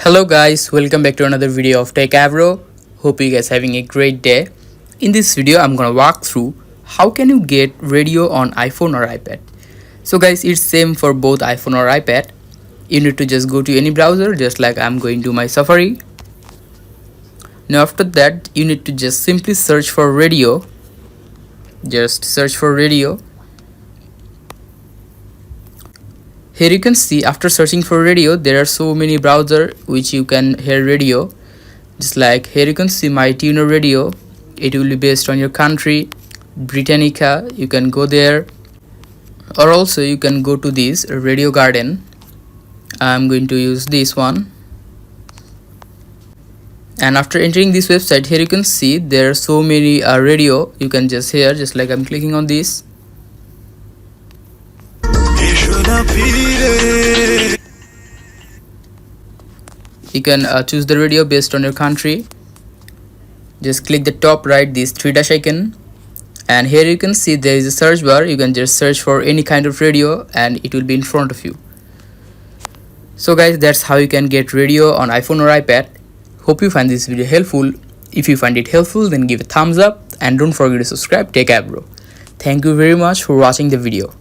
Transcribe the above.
Hello guys, welcome back to another video of Tech Avro. Hope you guys having a great day. In this video I'm gonna walk through how can you get radio on iPhone or iPad. So guys, it's same for both iPhone or iPad. You need to just go to any browser, just like I'm going to my Safari. Now after that you need to just simply search for radio. Just search for radio. Here you can see after searching for radio there are so many browsers which you can hear radio. Just like here you can see my tuner radio. It will be based on your country, Britannica. You can go there, or also you can go to this Radio Garden. I'm going to use this one. And after entering this website, here you can see there are so many radio you can just hear. Just like I'm clicking on this. You can choose the radio based on your country. Just click the top right, this three dash icon, and here you can see there is a search bar. You can just search for any kind of radio and it will be in front of you. So guys, that's how you can get radio on iPhone or iPad. Hope you find this video helpful. If you find it helpful, then give a thumbs up and don't forget to subscribe. Tech Avro. Thank you very much for watching the video.